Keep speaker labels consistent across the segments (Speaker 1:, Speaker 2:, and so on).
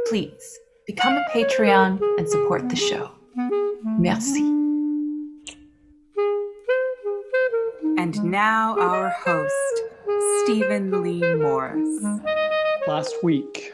Speaker 1: Please become a Patreon and support the show. Merci.
Speaker 2: And now our host, Stephen Lee Morris.
Speaker 3: Last week,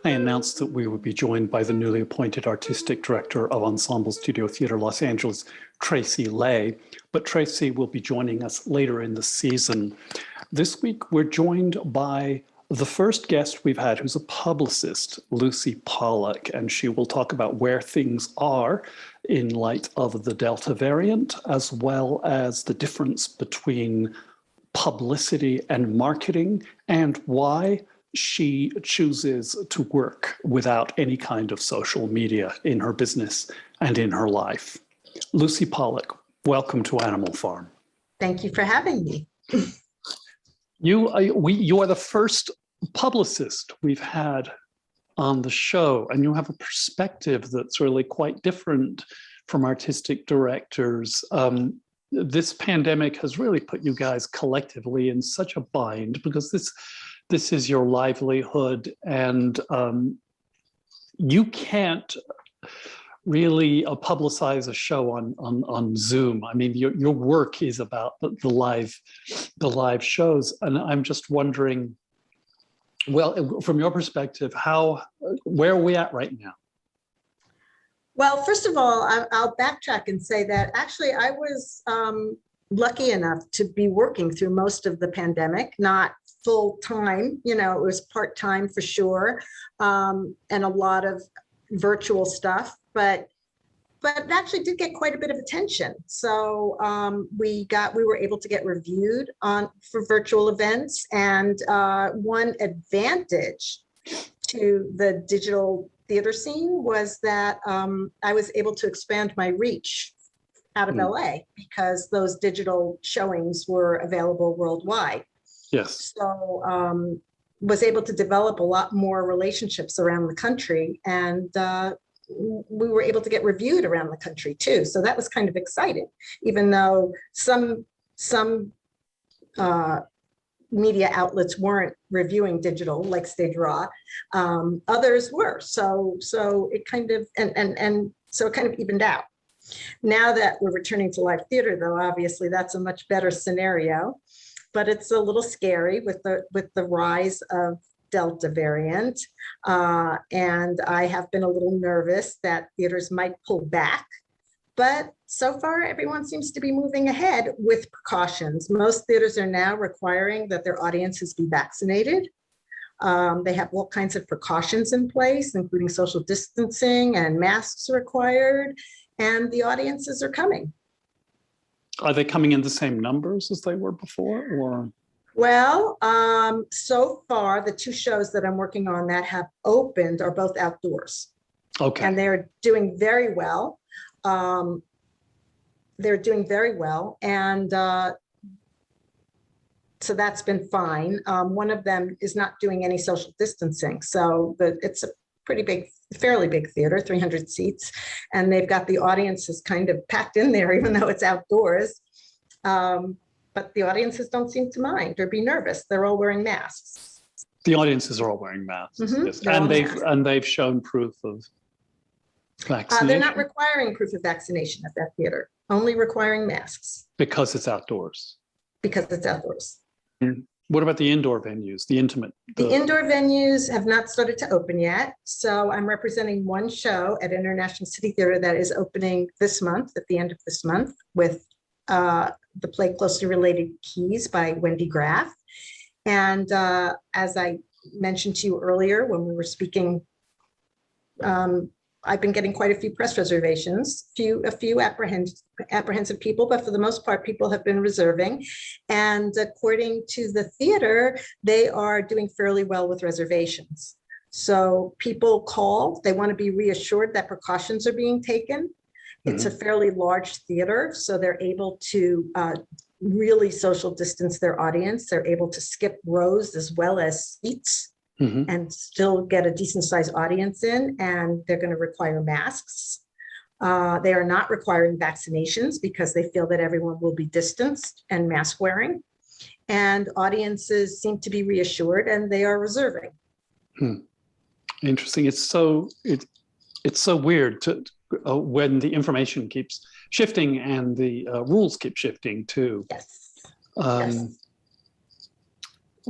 Speaker 3: I announced that we would be joined by the newly appointed artistic director of Ensemble Studio Theater Los Angeles, Tracy Lay, but Tracy will be joining us later in the season. This week, we're joined by the first guest we've had, who's a publicist, Lucy Pollak, and she will talk about where things are in light of the Delta variant, as well as the difference between publicity and marketing, and why she chooses to work without any kind of social media in her business and in her life. Lucy Pollak, welcome to Animal Farm.
Speaker 4: Thank you for having me.
Speaker 3: You are the first publicist we've had on the show, and you have a perspective that's really quite different from artistic directors. This pandemic has really put you guys collectively in such a bind because this is your livelihood, and you can't really publicize a show on Zoom. I mean, your work is about the live shows, and I'm just wondering, well, from your perspective, where are we at right now?
Speaker 4: Well, first of all, I'll backtrack and say that actually I was lucky enough to be working through most of the pandemic, not full time, it was part-time for sure, and a lot of virtual stuff, but it actually did get quite a bit of attention. So we were able to get reviewed for virtual events, and one advantage to the digital theater scene was that I was able to expand my reach out of LA because those digital showings were available worldwide.
Speaker 3: Yes.
Speaker 4: So was able to develop a lot more relationships around the country, and we were able to get reviewed around the country too. So that was kind of exciting, even though some media outlets weren't reviewing digital like Stage Raw, others were. So it kind of so it kind of evened out. Now that we're returning to live theater, though, obviously that's a much better scenario, but it's a little scary with the rise of Delta variant. And I have been a little nervous that theaters might pull back, but so far everyone seems to be moving ahead with precautions. Most theaters are now requiring that their audiences be vaccinated. They have all kinds of precautions in place, including social distancing and masks required, and the audiences are coming.
Speaker 3: Are they coming in the same numbers as they were before, or?
Speaker 4: Well, so far, the two shows that I'm working on that have opened are both outdoors.
Speaker 3: Okay.
Speaker 4: And they're doing very well. And so that's been fine. One of them is not doing any social distancing. So it's a fairly big theater, 300 seats. And they've got the audiences kind of packed in there, even though it's outdoors. But the audiences don't seem to mind or be nervous. They're all wearing masks.
Speaker 3: The audiences are all wearing masks, yes. And they've shown proof of vaccination.
Speaker 4: They're not requiring proof of vaccination at that theater, only requiring masks.
Speaker 3: Because it's outdoors.
Speaker 4: Because it's outdoors.
Speaker 3: What about the indoor venues, the intimate?
Speaker 4: The indoor venues have not started to open yet. So I'm representing one show at International City Theater that is opening this month, at the end of this month, with the play Closely Related Keys by Wendy Graff. And as I mentioned to you earlier when we were speaking, I've been getting quite a few press reservations, a few apprehensive people, but for the most part, people have been reserving. And according to the theater, they are doing fairly well with reservations. So people call, they want to be reassured that precautions are being taken. It's a fairly large theater, so they're able to really social distance their audience. They're able to skip rows as well as seats and still get a decent sized audience in, and they're going to require masks. They are not requiring vaccinations because they feel that everyone will be distanced and mask wearing. and audiences seem to be reassured and they are reserving.
Speaker 3: Interesting. It's so weird to when the information keeps shifting and the rules keep shifting too.
Speaker 4: Yes.
Speaker 3: Yes.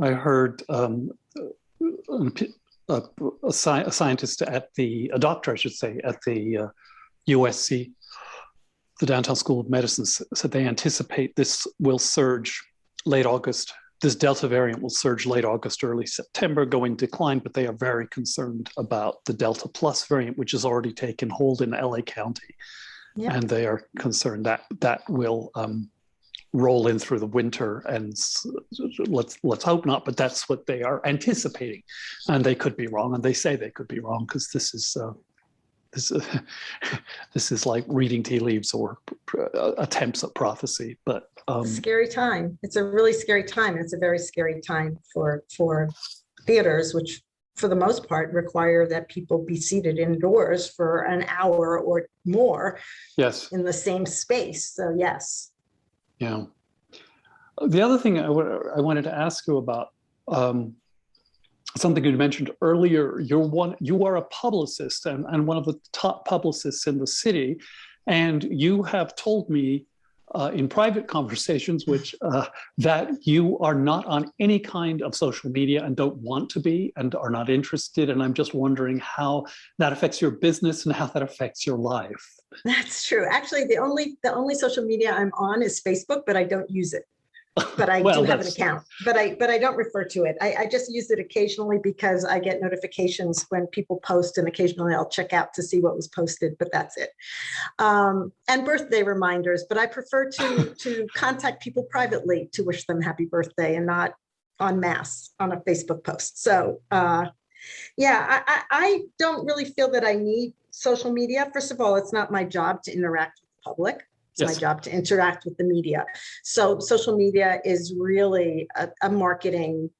Speaker 3: I heard a scientist a doctor, I should say, at the USC, the Downtown School of Medicine, said they anticipate this will surge late August. This Delta variant will surge late August, early September, go in decline, but they are very concerned about the Delta Plus variant, which has already taken hold in LA County. Yep. And they are concerned that will roll in through the winter, and let's hope not, but that's what they are anticipating. And they could be wrong, and they say they could be wrong, because this is like reading tea leaves or attempts at prophecy. But
Speaker 4: scary time. It's a really scary time. It's a very scary time for theaters, which for the most part require that people be seated indoors for an hour or more.
Speaker 3: Yes.
Speaker 4: In the same space. So yes.
Speaker 3: Yeah. The other thing I wanted to ask you about, something you mentioned earlier, you are a publicist and one of the top publicists in the city, and you have told me in private conversations, that you are not on any kind of social media and don't want to be and are not interested. And I'm just wondering how that affects your business and how that affects your life.
Speaker 4: That's true. Actually, the only social media I'm on is Facebook, but I don't use it. But I do have an account, but I don't refer to it. I just use it occasionally because I get notifications when people post, and occasionally I'll check out to see what was posted, but that's it. And birthday reminders, but I prefer to contact people privately to wish them happy birthday and not en masse on a Facebook post. So yeah, I don't really feel that I need social media. First of all, it's not my job to interact with the public. It's my job to interact with the media. So social media is really a marketing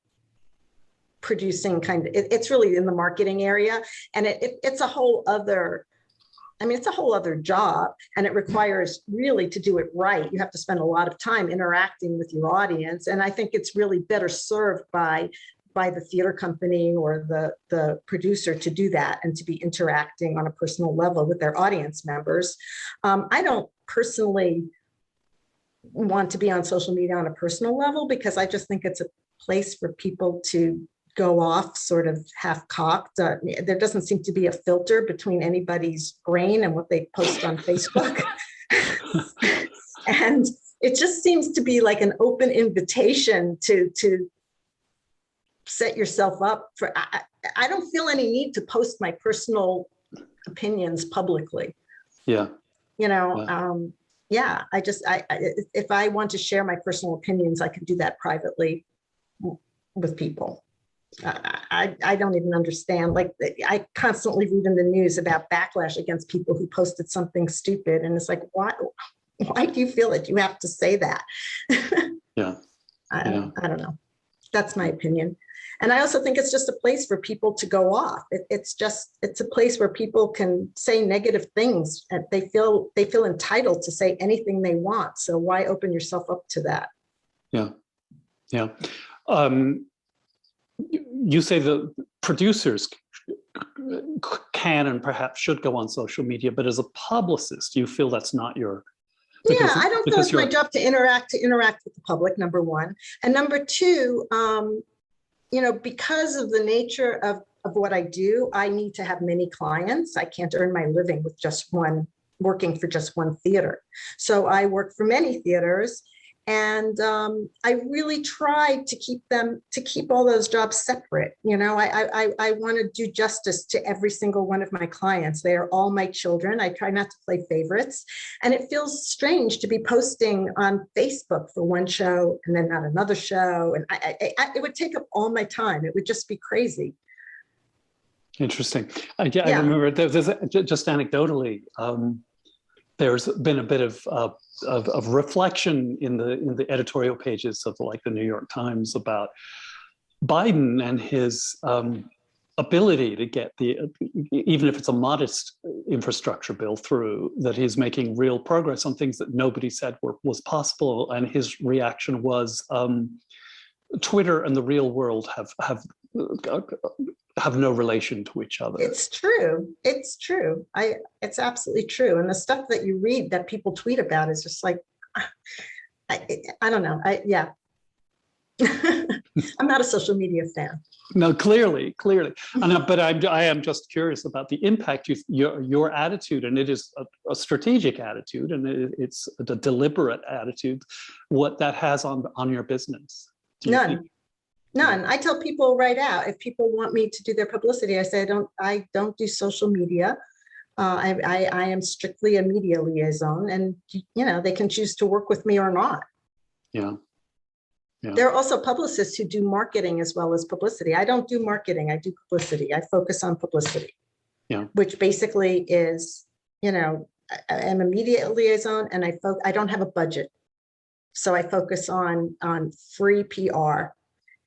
Speaker 4: producing kind of, it's really in the marketing area. And it's a whole other, it's a whole other job, and it requires really to do it right. You have to spend a lot of time interacting with your audience. And I think it's really better served by the theater company or the producer to do that and to be interacting on a personal level with their audience members. I don't personally want to be on social media on a personal level because I just think it's a place for people to go off sort of half-cocked. There doesn't seem to be a filter between anybody's brain and what they post on Facebook. And it just seems to be like an open invitation to set yourself up for, I don't feel any need to post my personal opinions publicly.
Speaker 3: Yeah.
Speaker 4: Yeah, if I want to share my personal opinions, I can do that privately with people. I don't even understand. Like, I constantly read in the news about backlash against people who posted something stupid. And it's like, why do you feel that you have to say that?
Speaker 3: Yeah.
Speaker 4: I don't know. That's my opinion. And I also think it's just a place for people to go off. It's a place where people can say negative things, and they feel entitled to say anything they want. So why open yourself up to that?
Speaker 3: Yeah. Yeah. You say the producers can and perhaps should go on social media, but as a publicist, you feel that's not your...
Speaker 4: Yeah, I don't feel it's my job to interact with the public, number one. And number two, because of the nature of what I do, I need to have many clients. I can't earn my living with working for just one theater. So I work for many theaters, and I really try to keep all those jobs separate. I want to do justice to every single one of my clients. They are all my children. I try not to play favorites. And it feels strange to be posting on Facebook for one show and then not another show. And it would take up all my time. It would just be crazy.
Speaker 3: Interesting. I remember there's just anecdotally, there's been a bit of reflection in the editorial pages of the New York Times about Biden and his ability to get even if it's a modest infrastructure bill through, that he's making real progress on things that nobody said was possible. And his reaction was, Twitter and the real world have no relation to each other.
Speaker 4: It's true. It's true. It's absolutely true. And the stuff that you read that people tweet about is just like, I don't know. Yeah. I'm not a social media fan.
Speaker 3: No, clearly. But I am just curious about the impact your attitude, and it is a strategic attitude, and it's a deliberate attitude, what that has on your business.
Speaker 4: None. I tell people right out, if people want me to do their publicity, I say I don't do social media. I am strictly a media liaison, and they can choose to work with me or not.
Speaker 3: Yeah.
Speaker 4: There are also publicists who do marketing as well as publicity. I don't do marketing. I do publicity. I focus on publicity.
Speaker 3: Yeah.
Speaker 4: Which basically is, I'm a media liaison, and I don't have a budget. So I focus on free PR,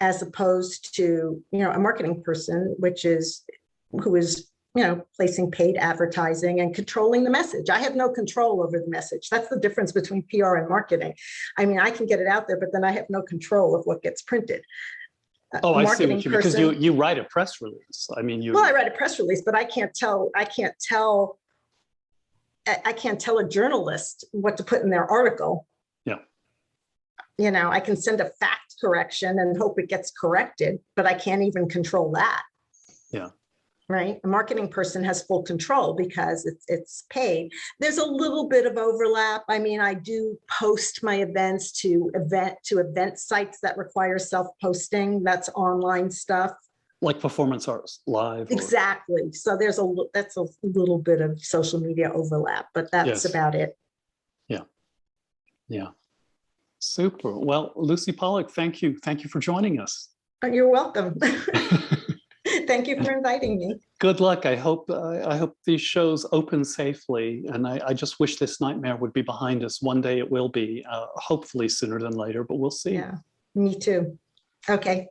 Speaker 4: as opposed to, a marketing person, who is placing paid advertising and controlling the message. I have no control over the message. That's the difference between PR and marketing. I mean, I can get it out there, but then I have no control of what gets printed.
Speaker 3: Oh, I see what you mean, because you write a press release. I mean,
Speaker 4: I write a press release, but I can't tell a journalist what to put in their article.
Speaker 3: Yeah.
Speaker 4: I can send a fact correction and hope it gets corrected, but I can't even control that.
Speaker 3: Yeah.
Speaker 4: Right. A marketing person has full control because it's paid. There's a little bit of overlap. I mean, I do post my events to event sites that require self-posting. That's online stuff.
Speaker 3: Like Performance Arts Live.
Speaker 4: Exactly. So that's a little bit of social media overlap, but that's about it.
Speaker 3: Yeah. Yeah. Super. Well, Lucy Pollak, thank you. Thank you for joining us.
Speaker 4: You're welcome. Thank you for inviting me.
Speaker 3: Good luck. I hope these shows open safely, and I just wish this nightmare would be behind us. One day it will be, hopefully sooner than later, but we'll see.
Speaker 4: Yeah, me too. Okay.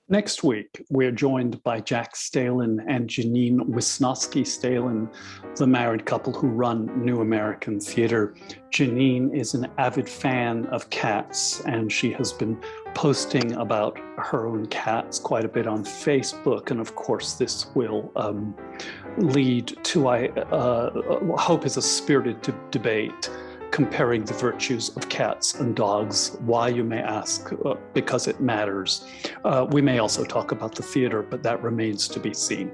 Speaker 3: Next week, we're joined by Jack Stalin and Janine Wisnowski Stalin, the married couple who run New American Theater. Janine is an avid fan of cats, and she has been posting about her own cats quite a bit on Facebook. And of course, this will lead to, I hope, is a spirited debate comparing the virtues of cats and dogs. Why, you may ask? Because it matters. We may also talk about the theater, but that remains to be seen.